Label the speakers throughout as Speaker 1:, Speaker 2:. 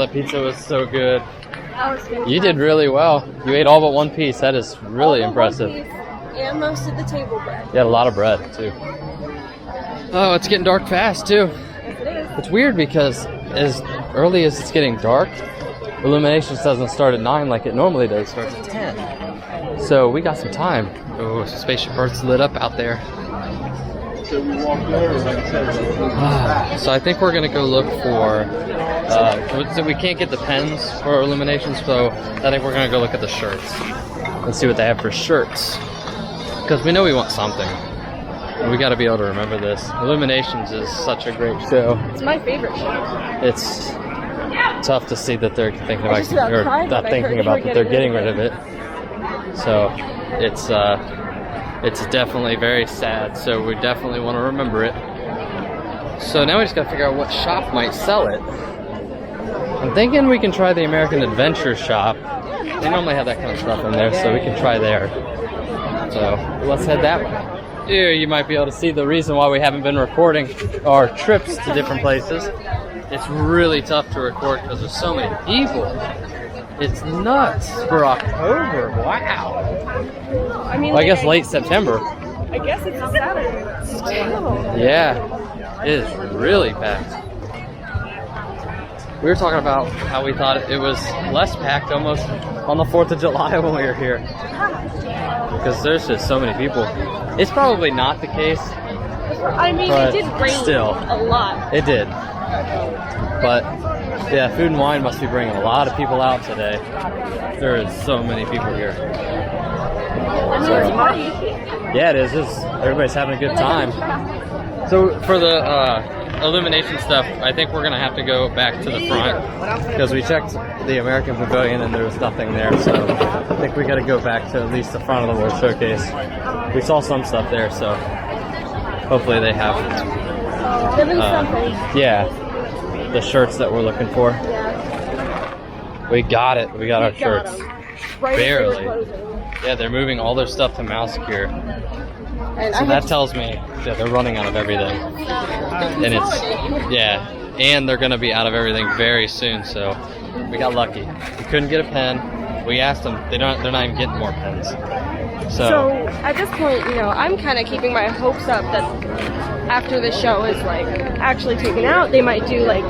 Speaker 1: the pizza was so good.
Speaker 2: That was good.
Speaker 1: You did really well. You ate all but one piece. That is really impressive.
Speaker 2: And most of the table bread.
Speaker 1: You had a lot of bread, too. Oh, it's getting dark fast, too.
Speaker 2: Yes, it is.
Speaker 1: It's weird because as early as it's getting dark, IllumiNations doesn't start at 9 like it normally does. It starts at 10. So we got some time. Oh, Spaceship Earth's lit up out there. So I think we're going to go look for... so we can't get the pens for IllumiNations, so I think we're going to go look at the shirts. And see what they have for shirts. Because we know we want something. We got to be able to remember this. IllumiNations is such a great show.
Speaker 2: It's my favorite show.
Speaker 1: It's tough to see that they're thinking about, or not thinking about that they're getting rid of it. So it's definitely very sad. So we definitely want to remember it. So now we just got to figure out what shop might sell it. I'm thinking we can try the American Adventures shop. They normally have that kind of stuff in there, so we can try there. So let's head that way. Here you might be able to see the reason why we haven't been recording our trips to different places. It's really tough to record because there's so many people. It's nuts for October. Wow.
Speaker 2: I mean,
Speaker 1: well, I guess late September.
Speaker 2: I guess it's a Saturday.
Speaker 1: Yeah, it is really packed. We were talking about how we thought it was less packed almost on the 4th of July when we were here. Because there's just so many people. It's probably not the case.
Speaker 2: I mean, it did rain
Speaker 1: still,
Speaker 2: a lot.
Speaker 1: It did. But, yeah, Food and Wine must be bringing a lot of people out today. There is so many people here.
Speaker 2: So,
Speaker 1: yeah, it is. Everybody's having a good time. So, for the Illumination stuff, I think we're going to have to go back to the front because we checked the American Pavilion and there was nothing there, so I think we got to go back to at least the front of the World Showcase. We saw some stuff there, so hopefully they have yeah, the shirts that we're looking for. We got it. We got our shirts. Barely. Yeah, they're moving all their stuff to Mouse Cure. So that tells me that they're running out of everything. And and they're going to be out of everything very soon, so we got lucky. We couldn't get a pen. We asked them, they're not even getting more pens.
Speaker 2: So at this point, I'm kind of keeping my hopes up that after the show is actually taken out, they might do like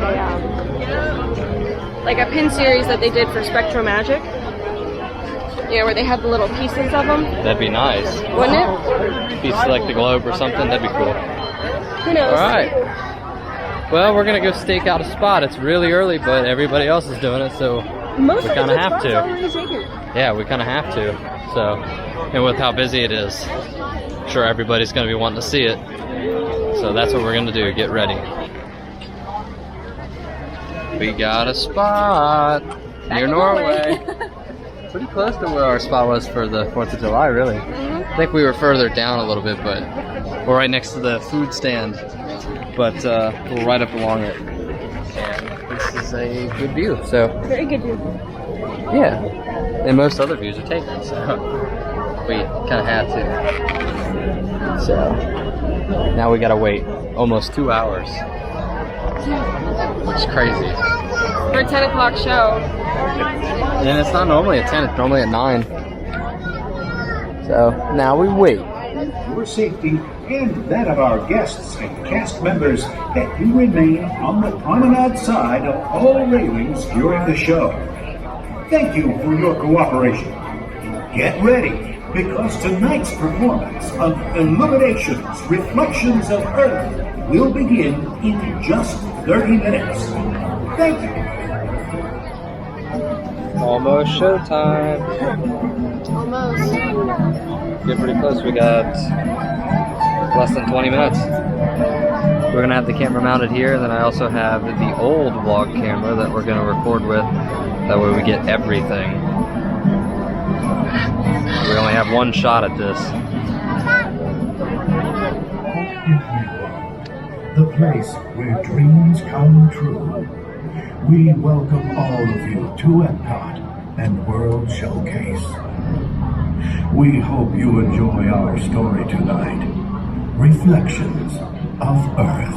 Speaker 2: a pin series that they did for Spectro Magic. Where they have the little pieces of them.
Speaker 1: That'd be nice.
Speaker 2: Wouldn't it?
Speaker 1: Pieces like the globe or something, that'd be cool.
Speaker 2: Who knows?
Speaker 1: Alright. Well, we're going to go stake out a spot. It's really early, but everybody else is doing it, so we kind of have to. Yeah, we kind of have to. So, and with how busy it is, I'm sure everybody's going to be wanting to see it. So that's what we're going to do, get ready. We got a spot near Norway. Pretty close to where our spot was for the 4th of July, really. I think we were further down a little bit, but we're right next to the food stand. But we're right up along it. And this is a good view, so.
Speaker 2: Very good view.
Speaker 1: Yeah. And most other views are taken, so we kind of had to. So now we gotta wait almost 2 hours. Which is crazy.
Speaker 2: For a 10 o'clock show.
Speaker 1: And it's not normally at 10, it's normally at 9. So now we wait.
Speaker 3: Your safety and that of our guests and cast members that you remain on the promenade side of all railings during the show. Thank you for your cooperation. Get ready, because tonight's performance of IllumiNations Reflections of Earth will begin in just 30 minutes. Thank you.
Speaker 1: Almost showtime.
Speaker 2: Almost.
Speaker 1: Get pretty close. We got less than 20 minutes. We're going to have the camera mounted here, and then I also have the old vlog camera that we're going to record with. That way we get everything. We only have one shot at this.
Speaker 3: The place where dreams come true. We welcome all of you to Epcot and World Showcase. We hope you enjoy our story tonight, Reflections of Earth.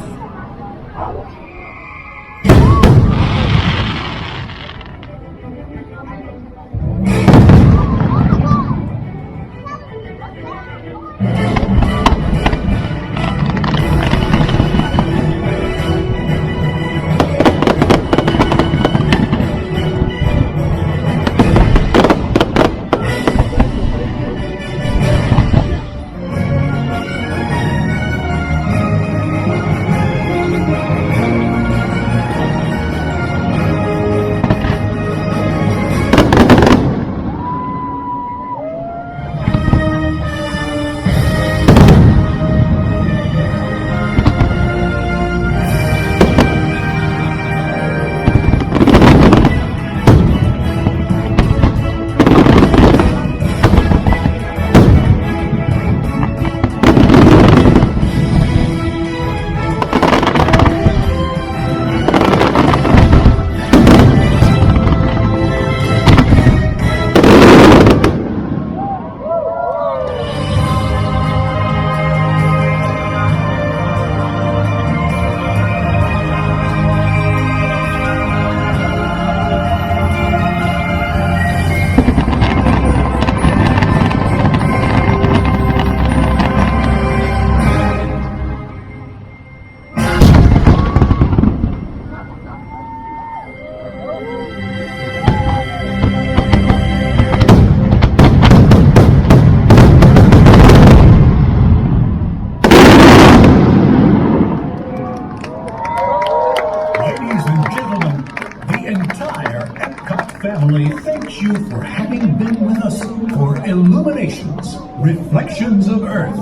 Speaker 3: Reflections of Earth.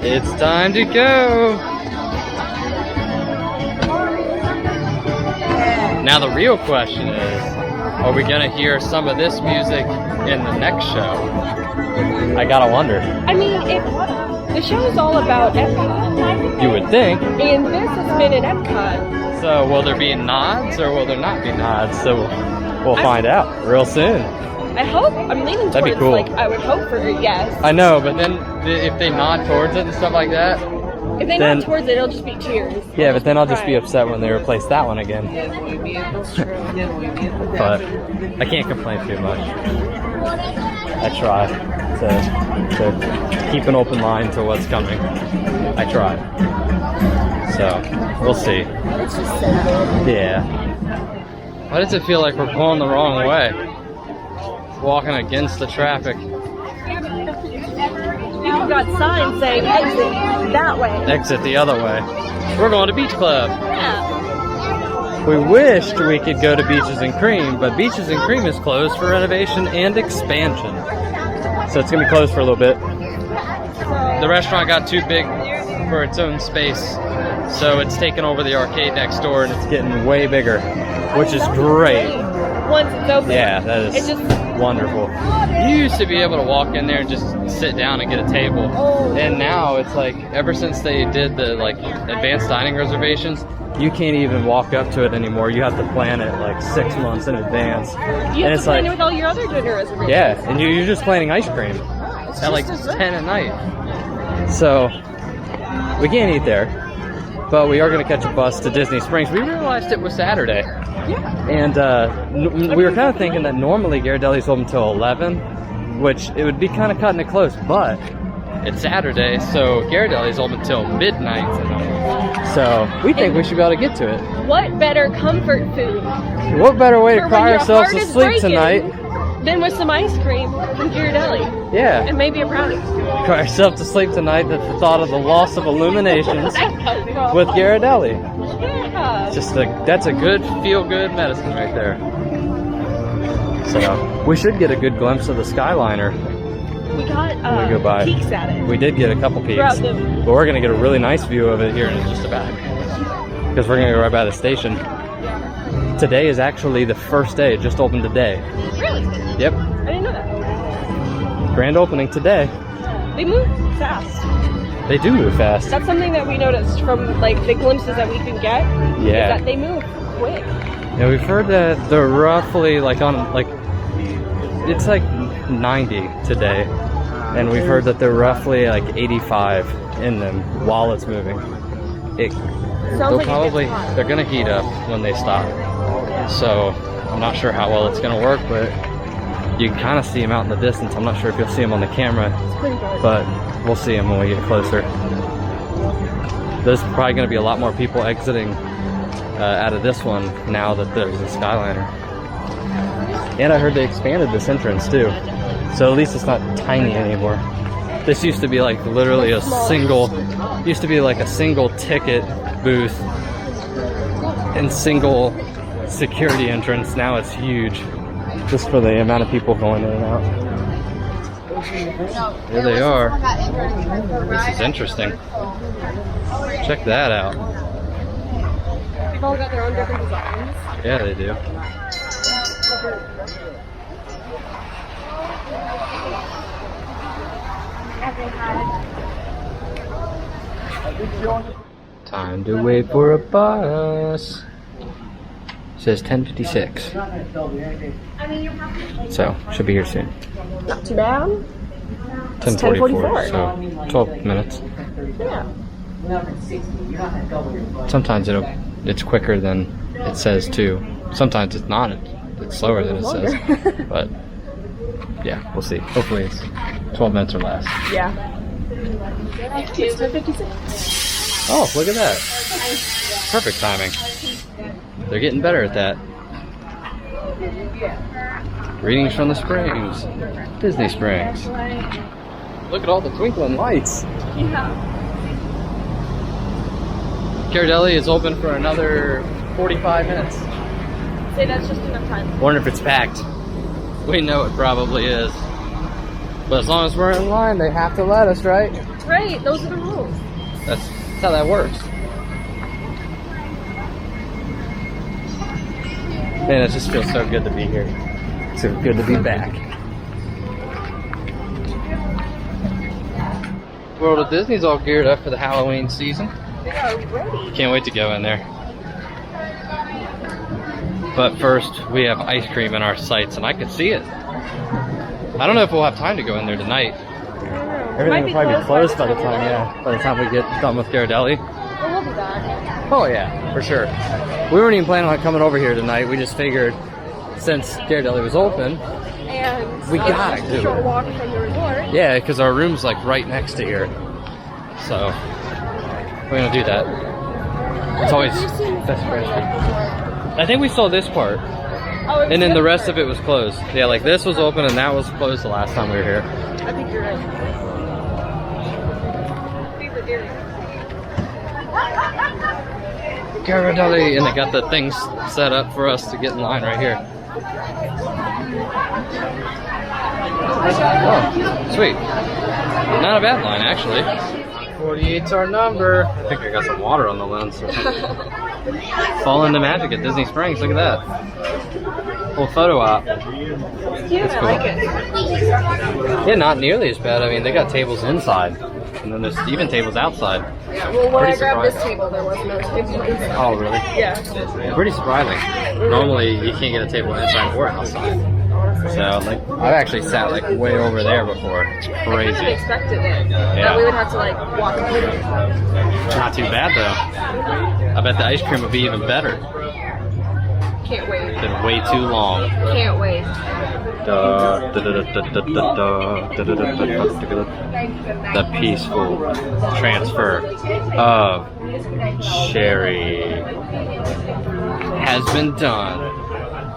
Speaker 1: It's time to go. Now the real question is, are we gonna hear some of this music in the next show? I gotta wonder.
Speaker 2: I mean, the show is all about Epcot.
Speaker 1: You would think.
Speaker 2: And this has been in Epcot.
Speaker 1: So will there be nods or will there not be nods? So we'll find out real soon.
Speaker 2: I hope. I'm leaning
Speaker 1: That'd be
Speaker 2: towards,
Speaker 1: cool.
Speaker 2: like, I would hope for a yes.
Speaker 1: I know, but then if they nod towards it and stuff like that,
Speaker 2: If they nod towards it, it'll just be cheers.
Speaker 1: yeah, but then I'll just be upset when they replace that one again. But I can't complain too much. I try to keep an open mind to what's coming. I try. So we'll see.
Speaker 2: It's just sad.
Speaker 1: Yeah. Why does it feel like we're going the wrong way? Walking against the traffic.
Speaker 2: You've got signs saying exit that way.
Speaker 1: Exit the other way. We're going to Beach Club.
Speaker 2: Yeah.
Speaker 1: We wished we could go to Beaches and Cream, but Beaches and Cream is closed for renovation and expansion. So it's going to be closed for a little bit. The restaurant got too big for its own space, so it's taken over the arcade next door and it's getting way bigger, which is great.
Speaker 2: Once it's open.
Speaker 1: Yeah, that is
Speaker 2: it's just
Speaker 1: wonderful. You used to be able to walk in there and just sit down and get a table, and now it's like ever since they did the like advanced dining reservations, you can't even walk up to it anymore. You have to plan it like 6 months in advance.
Speaker 2: You
Speaker 1: and
Speaker 2: have
Speaker 1: it's
Speaker 2: to plan
Speaker 1: like,
Speaker 2: it with all your other dinner reservations.
Speaker 1: yeah, and you're just planning ice cream at like 10 at night. So we can't eat there, but we are going to catch a bus to Disney Springs. We realized it was Saturday.
Speaker 2: Yeah.
Speaker 1: And we were kind of thinking that normally Ghirardelli's open until 11, which it would be kind of cutting it close, but it's Saturday, so Ghirardelli's open until midnight tonight. So we think we should be able to get to it.
Speaker 2: What better comfort food?
Speaker 1: What better way to
Speaker 2: for
Speaker 1: cry
Speaker 2: when your
Speaker 1: ourselves
Speaker 2: heart
Speaker 1: to
Speaker 2: is
Speaker 1: sleep
Speaker 2: breaking
Speaker 1: tonight?
Speaker 2: Than with some ice cream from Ghirardelli.
Speaker 1: Yeah.
Speaker 2: And maybe a brownie.
Speaker 1: Cry ourselves to sleep tonight at the thought of the loss of IllumiNations with Ghirardelli.
Speaker 2: Yeah.
Speaker 1: Just that's a good feel-good medicine right there. So we should get a good glimpse of the Skyliner.
Speaker 2: We got
Speaker 1: when we go by.
Speaker 2: peeks at it.
Speaker 1: We did get a couple peeks, but we're gonna get a really nice view of it here in just a bit, because we're gonna go right by the station. Today is actually the first day. It just opened today.
Speaker 2: Really?
Speaker 1: Yep.
Speaker 2: I didn't know that.
Speaker 1: Grand opening today.
Speaker 2: They move fast.
Speaker 1: They do move fast.
Speaker 2: That's something that we noticed from like the glimpses that we could get.
Speaker 1: Yeah.
Speaker 2: Is that they move quick.
Speaker 1: Yeah, we've heard that they're roughly like on like it's like 90 today, and we've heard that they're roughly like 85 in them while it's moving. They'll
Speaker 2: like
Speaker 1: probably they're gonna heat up when they stop. So I'm not sure how well it's gonna work, but you can kind of see them out in the distance. I'm not sure if you'll see them on the camera, but we'll see them when we get closer. There's probably gonna be a lot more people exiting out of this one now that there's a Skyliner. And I heard they expanded this entrance too, so at least it's not tiny anymore. This used to be like literally a single ticket booth and single security entrance. Now it's huge, just for the amount of people going in and out. There they are. This is interesting. Check that out.
Speaker 2: They've all got their own different designs.
Speaker 1: Yeah, they do. Time to wait for a bus. It says 10:56. So, should be here soon.
Speaker 2: Not too bad.
Speaker 1: 10:44, so 12 minutes.
Speaker 2: Yeah.
Speaker 1: Sometimes it's quicker than it says too. Sometimes it's not. It's slower than it says. But yeah, we'll see. Hopefully it's 12 minutes or less.
Speaker 2: Yeah. It's 10:56.
Speaker 1: Oh, look at that. Perfect timing. They're getting better at that. Greetings from the Springs. Disney Springs. Look at all the twinkling lights.
Speaker 2: Yeah.
Speaker 1: Ghirardelli is open for another 45 minutes.
Speaker 2: Say that's just enough time.
Speaker 1: Wonder if it's packed. We know it probably is. But as long as we're in line, they have to let us, right?
Speaker 2: Right, those are the rules.
Speaker 1: That's how that works. Man, it just feels so good to be here. So good to be back. World of Disney's all geared up for the Halloween season.
Speaker 2: They are ready.
Speaker 1: Can't wait to go in there. But first, we have ice cream in our sights, and I can see it. I don't know if we'll have time to go in there tonight. Everything will probably be closed by the time we get done with Ghirardelli.
Speaker 2: Well, we'll be back.
Speaker 1: Oh yeah, for sure. We weren't even planning on coming over here tonight. We just figured since Ghirardelli was open,
Speaker 2: And
Speaker 1: we gotta do
Speaker 2: short
Speaker 1: it.
Speaker 2: walk from the resort.
Speaker 1: Yeah, because our room's like right next to here. So we're gonna do that. It's always best friends. I think we saw this part.
Speaker 2: Oh,
Speaker 1: And then the rest of it was closed. Yeah, like this was open and that was closed the last time we were here.
Speaker 2: I think you're right.
Speaker 1: Ghirardelli, and they got the things set up for us to get in line right here. Oh, sweet. Not a bad line, actually. 48's our number. I think I got some water on the lens. Fall into magic at Disney Springs. Look at that. Little photo op.
Speaker 2: Cute, I like it.
Speaker 1: Yeah, not nearly as bad. I mean, they got tables inside, and then there's even tables outside.
Speaker 2: Yeah, well, when
Speaker 1: Pretty
Speaker 2: I grabbed this
Speaker 1: surprising.
Speaker 2: table, there was no table inside.
Speaker 1: Oh, really?
Speaker 2: Yeah.
Speaker 1: Pretty surprising. Normally, you can't get a table inside or outside. So, like, I've actually sat like way over there before. It's
Speaker 2: I kind of
Speaker 1: crazy.
Speaker 2: expected it. That we would have to like walk through.
Speaker 1: Not too bad though. I bet the ice cream would be even better.
Speaker 2: Can't wait.
Speaker 1: Been way too long.
Speaker 2: Can't wait.
Speaker 1: The peaceful transfer of Sherry has been done.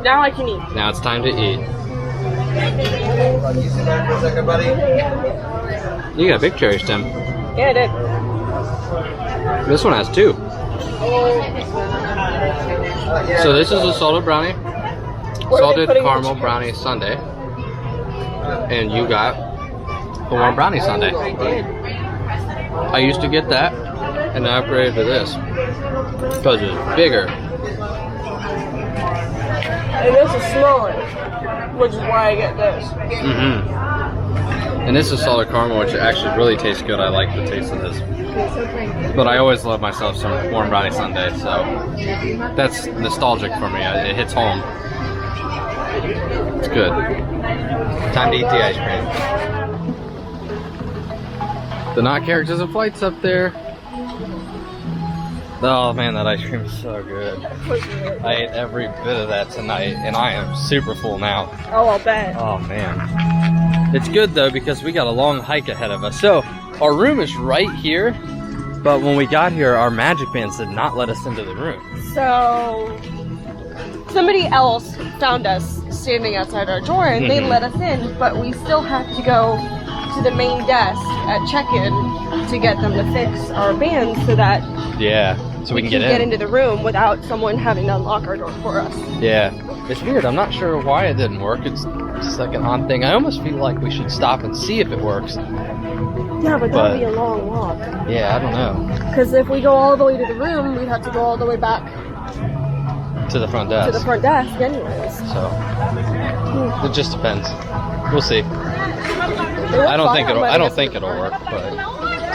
Speaker 2: Now I can eat.
Speaker 1: Now it's time to eat. You got a big cherry stem.
Speaker 2: Yeah, I did.
Speaker 1: This one has two. So this is a salted brownie,
Speaker 2: What are they
Speaker 1: salted
Speaker 2: putting in
Speaker 1: caramel
Speaker 2: the
Speaker 1: brownie sundae, and you got the warm brownie sundae.
Speaker 2: I did.
Speaker 1: I used to get that, and I upgraded to this because it's bigger.
Speaker 2: And this is smaller, which is why I get this.
Speaker 1: And this is salted caramel, which actually really tastes good. I like the taste of this. But I always love myself some warm brownie sundae, so that's nostalgic for me. It hits home. It's good. Time to eat the ice cream. The not characters and flights up there. Oh man, that ice cream is so good. I ate every bit of that tonight, and I am super full now.
Speaker 2: Oh, I'll bet.
Speaker 1: Oh man. It's good though because we got a long hike ahead of us. So our room is right here, but when we got here, our magic bands did not let us into the room.
Speaker 2: So somebody else found us standing outside our door and they let us in, but we still have to go to the main desk at check-in to get them to fix our bands so that
Speaker 1: so we can get in.
Speaker 2: into the room without someone having to unlock our door for us.
Speaker 1: Yeah, it's weird. I'm not sure why it didn't work. It's just like an odd thing. I almost feel like we should stop and see if it works.
Speaker 2: Yeah, but that'd be a long walk.
Speaker 1: Yeah, I don't know.
Speaker 2: Because if we go all the way to the room, we'd have to go all the way back
Speaker 1: To the front desk.
Speaker 2: to the front desk anyways.
Speaker 1: So it just depends. We'll see. I don't think it'll work, but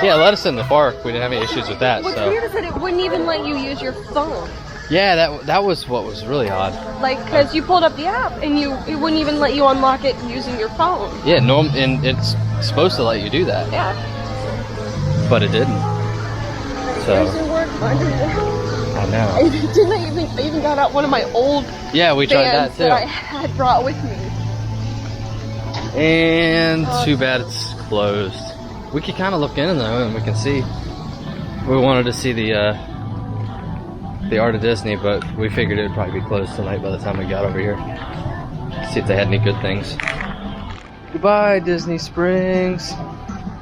Speaker 1: yeah, let us in the park. We didn't have any issues with that.
Speaker 2: What's
Speaker 1: So
Speaker 2: weird is that it wouldn't even let you use your phone.
Speaker 1: yeah, that was what was really odd.
Speaker 2: Like, because you pulled up the app and it wouldn't even let you unlock it using your phone.
Speaker 1: Yeah, and it's supposed to let you do that,
Speaker 2: Yeah.
Speaker 1: but it didn't. So
Speaker 2: Doesn't work.
Speaker 1: I know.
Speaker 2: I even got out one of my old
Speaker 1: Yeah, we tried that
Speaker 2: bands that I
Speaker 1: too.
Speaker 2: had brought with me.
Speaker 1: And too bad it's closed. We could kind of look in though, and we can see. We wanted to see the Art of Disney, but we figured it'd probably be closed tonight by the time we got over here. See if they had any good things. Goodbye, Disney Springs.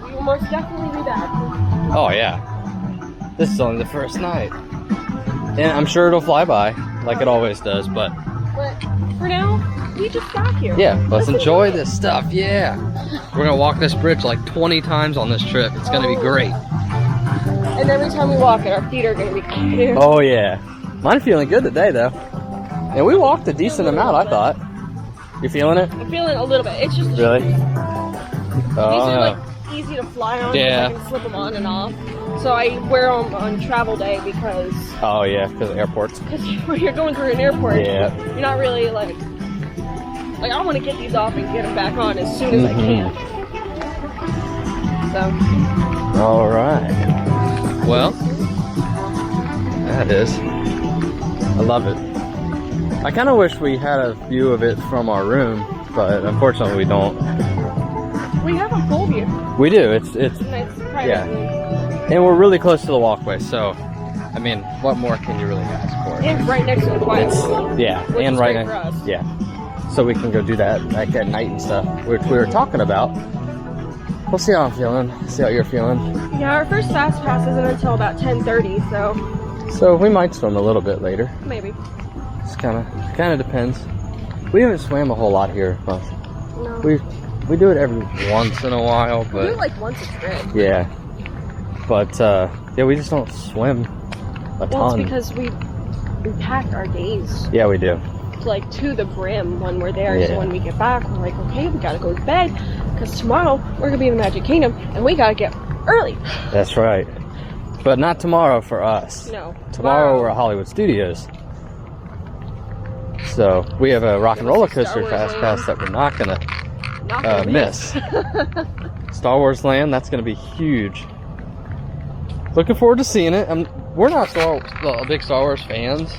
Speaker 2: We will most definitely be back.
Speaker 1: Oh yeah. This is only the first night. And I'm sure it'll fly by, like it always does, but
Speaker 2: But for now, we just got here.
Speaker 1: Yeah, let's enjoy this stuff. Yeah. We're gonna walk this bridge like 20 times on this trip. It's gonna be great.
Speaker 2: And every time we walk it, our feet are gonna be cute.
Speaker 1: Oh yeah. Mine feeling good today though. And we walked a decent amount, I thought. You feeling it?
Speaker 2: I'm feeling a little bit. It's just
Speaker 1: really?
Speaker 2: These are like
Speaker 1: Oh,
Speaker 2: easy to fly on.
Speaker 1: Yeah.
Speaker 2: I can slip them on and off. So I wear them on travel day because
Speaker 1: oh yeah, because of airports.
Speaker 2: when you're going through an airport,
Speaker 1: Yeah.
Speaker 2: you're not really like I want to get these off and get them back on as soon as I can. So.
Speaker 1: All right. Well, that is. I love it. I kind of wish we had a view of it from our room, but unfortunately we don't.
Speaker 2: We have a full view.
Speaker 1: We do. It's
Speaker 2: It's a nice private
Speaker 1: yeah.
Speaker 2: view.
Speaker 1: And we're really close to the walkway, so I mean, what more can you really ask for?
Speaker 2: And right next to the quiet
Speaker 1: It's,
Speaker 2: pool.
Speaker 1: yeah,
Speaker 2: Which
Speaker 1: and
Speaker 2: is
Speaker 1: right
Speaker 2: great
Speaker 1: now,
Speaker 2: for us.
Speaker 1: yeah. So we can go do that like at night and stuff, which we were talking about. We'll see how I'm feeling. See how you're feeling.
Speaker 2: Yeah, our first fast pass isn't until about 10:30,
Speaker 1: So we might swim a little bit later.
Speaker 2: maybe.
Speaker 1: It's kind of depends. We haven't swam a whole lot here, but
Speaker 2: No.
Speaker 1: we do it every once in a while,
Speaker 2: We
Speaker 1: but
Speaker 2: do it like once a trip.
Speaker 1: yeah. But yeah, we just don't swim a
Speaker 2: Well,
Speaker 1: ton.
Speaker 2: it's because we pack our days
Speaker 1: Yeah, we do.
Speaker 2: like to the brim when we're there.
Speaker 1: Yeah.
Speaker 2: So when we get back, we're like, okay, we gotta go to bed because tomorrow we're gonna be in the Magic Kingdom and we gotta get early.
Speaker 1: That's right. But not tomorrow for us.
Speaker 2: No.
Speaker 1: Tomorrow we're at Hollywood Studios. So we have a rock and roller coaster fast pass that we're not gonna
Speaker 2: Not gonna
Speaker 1: miss. Star Wars Land, that's gonna be huge. Looking forward to seeing it. We're not big Star Wars fans,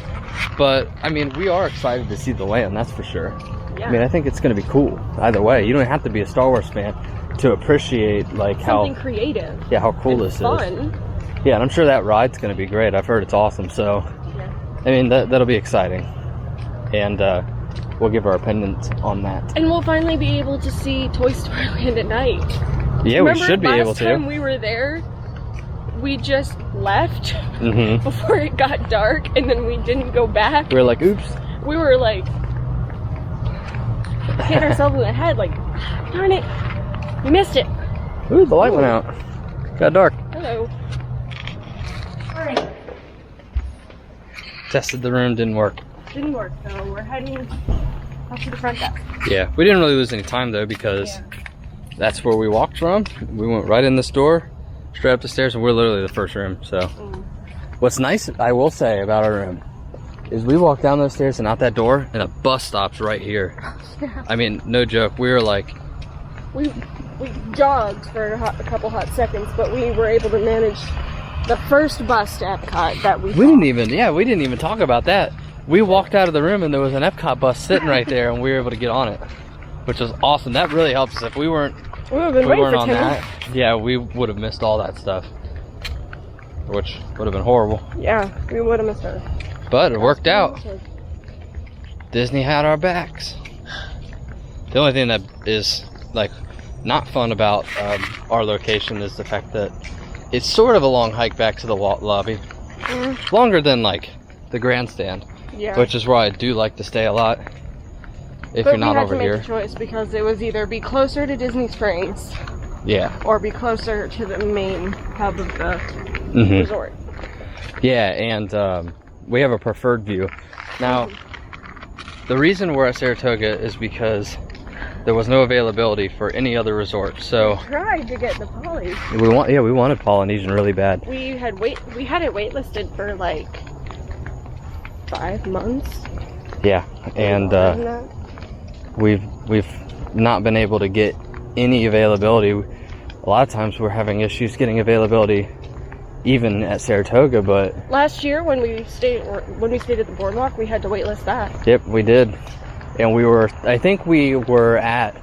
Speaker 1: but I mean, we are excited to see the land, that's for sure.
Speaker 2: Yeah.
Speaker 1: I mean, I think it's gonna be cool either way. You don't have to be a Star Wars fan to appreciate like
Speaker 2: something creative.
Speaker 1: how cool
Speaker 2: and
Speaker 1: this is.
Speaker 2: fun.
Speaker 1: Yeah, and I'm sure that ride's gonna be great. I've heard it's awesome, so
Speaker 2: Yeah.
Speaker 1: I mean that'll be exciting, and we'll give our opinions on that.
Speaker 2: And we'll finally be able to see Toy Story Land at night.
Speaker 1: Yeah,
Speaker 2: Remember
Speaker 1: we should be able
Speaker 2: last time
Speaker 1: to.
Speaker 2: we were there, we just left
Speaker 1: Mm-hmm.
Speaker 2: before it got dark, and then we didn't go back.
Speaker 1: We were like, oops.
Speaker 2: We were like, hit ourselves in the head, like, darn it, we missed it.
Speaker 1: Ooh, the light went out. Got dark.
Speaker 2: Hello. Alright,
Speaker 1: Tested the room, didn't work.
Speaker 2: didn't work, so we're heading up to the front desk.
Speaker 1: Yeah, we didn't really lose any time though because that's where we walked from. We went right in this door, straight up the stairs, and we're literally the first room. So, what's nice, I will say, about our room is we walk down those stairs and out that door, and a bus stops right here. I mean, no joke. We were like,
Speaker 2: We jogged for a couple hot seconds, but we were able to manage the first bus to Epcot that we
Speaker 1: we didn't even talk about that. We walked out of the room and there was an Epcot bus sitting right there, and we were able to get on it, which was awesome. That really helps us. If we weren't
Speaker 2: We would have been waiting for 10 minutes.
Speaker 1: yeah, we would have missed all that stuff, which would have been horrible.
Speaker 2: Yeah, we would have missed her.
Speaker 1: But it worked out. Disney had our backs. The only thing that is like not fun about our location is the fact that it's sort of a long hike back to the lobby. Longer than like the grandstand,
Speaker 2: Yeah.
Speaker 1: which is where I do like to stay a lot if you're not over
Speaker 2: we had to
Speaker 1: here.
Speaker 2: make a choice because it was either be closer to Disney Springs
Speaker 1: Yeah.
Speaker 2: or be closer to the main hub of the
Speaker 1: Mhm.
Speaker 2: resort.
Speaker 1: Yeah, and we have a preferred view. Now, the reason we're at Saratoga is because there was no availability for any other resort. So
Speaker 2: Tried to get the Polly.
Speaker 1: we wanted Polynesian really bad.
Speaker 2: We had it waitlisted for like 5 months.
Speaker 1: Yeah, and
Speaker 2: Longer than that.
Speaker 1: we've not been able to get any availability. A lot of times we're having issues getting availability even at Saratoga, but
Speaker 2: Last year when we stayed at the boardwalk, we had to waitlist that.
Speaker 1: yep, we did. And I think we were at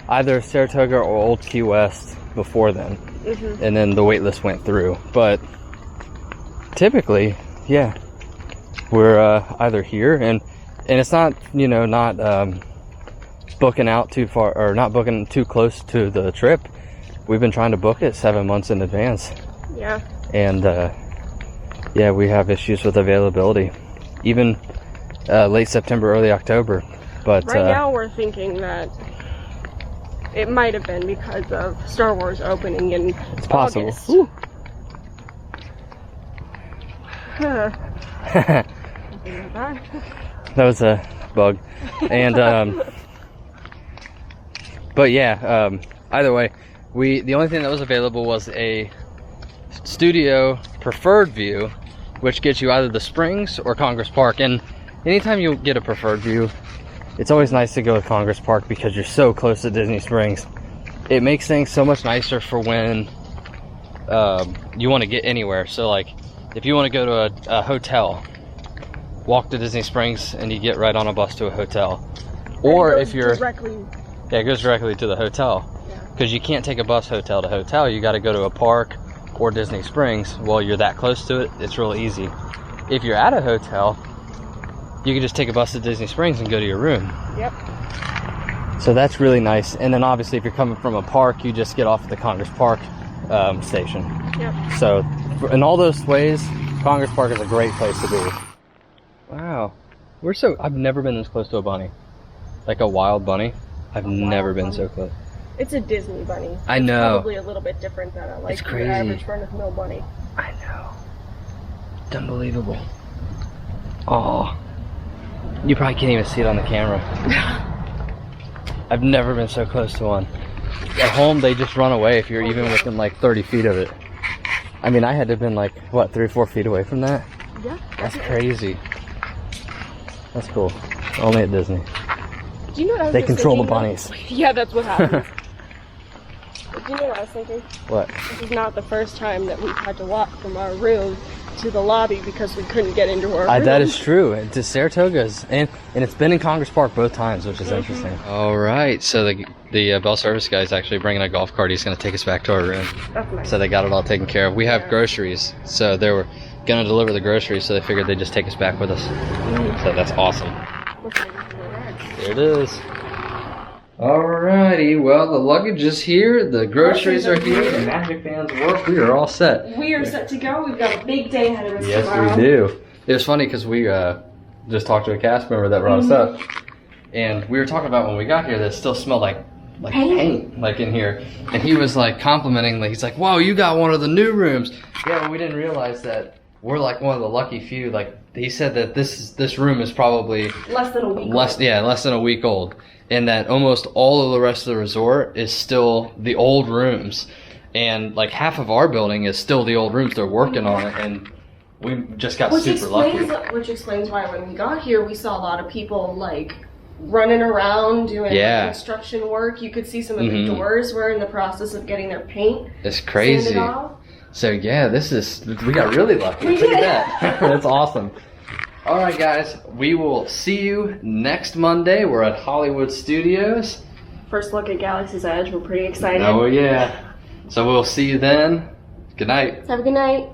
Speaker 1: either Saratoga or Old Key West before then.
Speaker 2: Mm-hmm.
Speaker 1: And then the wait list went through. But typically, yeah, we're either here and it's not, not booking out too far or not booking too close to the trip. We've been trying to book it 7 months in advance.
Speaker 2: Yeah.
Speaker 1: And we have issues with availability. Even late September, early October, But
Speaker 2: right now we're thinking that it might have been because of Star Wars opening in
Speaker 1: it's possible.
Speaker 2: August.
Speaker 1: That was a bug. And but yeah, either way, the only thing that was available was a studio preferred view, which gets you either the Springs or Congress Park. And anytime you get a preferred view, it's always nice to go with Congress Park because you're so close to Disney Springs. It makes things so much nicer for when you want to get anywhere. So like if you want to go to a hotel, walk to Disney Springs and you get right on a bus to a hotel. Or if you're yeah, it goes directly to the hotel, because you can't take a bus hotel to hotel. You got to go to a park or Disney Springs. Well, you're that close to it, it's real easy. If you're at a hotel, you can just take a bus to Disney Springs and go to your room.
Speaker 2: Yep.
Speaker 1: So that's really nice. And then obviously if you're coming from a park, you just get off at the Congress Park station. Yep. So in all those ways, Congress Park is a great place to be. Wow. I've never been this close to a bunny. Like a wild bunny. I've never been so close.
Speaker 2: It's a Disney bunny.
Speaker 1: I know.
Speaker 2: Probably a little bit different than
Speaker 1: It's crazy.
Speaker 2: Your average run-of-the-mill bunny.
Speaker 1: I know. It's unbelievable. Oh. You probably can't even see it on the camera. I've never been so close to one. At home, they just run away if you're even within like 30 feet of it. I mean, I had to have been like, what, 3 or 4 feet away from that?
Speaker 2: Yeah.
Speaker 1: That's crazy. That's cool. Only at Disney.
Speaker 2: Do you know what I was
Speaker 1: They control the
Speaker 2: thinking,
Speaker 1: bunnies.
Speaker 2: Yeah, that's what happens. Do you know what I was thinking?
Speaker 1: What?
Speaker 2: This is not the first time that we've had to walk from our room to the lobby because we couldn't get into our room.
Speaker 1: That is true. To Saratoga's, and it's been in Congress Park both times, which is interesting. All right, so the bell service guy is actually bringing a golf cart. He's going to take us back to our room.
Speaker 2: That's nice.
Speaker 1: So they got it all taken care of. We have groceries, so they were going to deliver the groceries, so they figured they'd just take us back with us. So that's awesome. There it is. Alrighty, well, the luggage is here, the groceries are here, the magic bands work, we are all set.
Speaker 2: We are set to go. We've got a big day ahead of us tomorrow.
Speaker 1: Yes, we do. It was funny because we just talked to a cast member that brought us up, and we were talking about when we got here that it still smelled like paint like in here, and he was like complimenting, like he's like, "Whoa, you got one of the new rooms." Yeah, but we didn't realize that we're like one of the lucky few. Like he said that this room is probably
Speaker 2: less than a week old.
Speaker 1: Less than a week old. And that almost all of the rest of the resort is still the old rooms. And like half of our building is still the old rooms. They're working on it, and we just got super lucky.
Speaker 2: Which explains why when we got here, we saw a lot of people like running around doing like, construction work. You could see some of the doors were in the process of getting their paint.
Speaker 1: It's crazy.
Speaker 2: Sanded off.
Speaker 1: So yeah, we got really lucky. Look at that. That's awesome. All right, guys, we will see you next Monday. We're at Hollywood Studios.
Speaker 2: First look at Galaxy's Edge. We're pretty excited.
Speaker 1: Oh, yeah. So we'll see you then. Good night.
Speaker 2: Have a good night.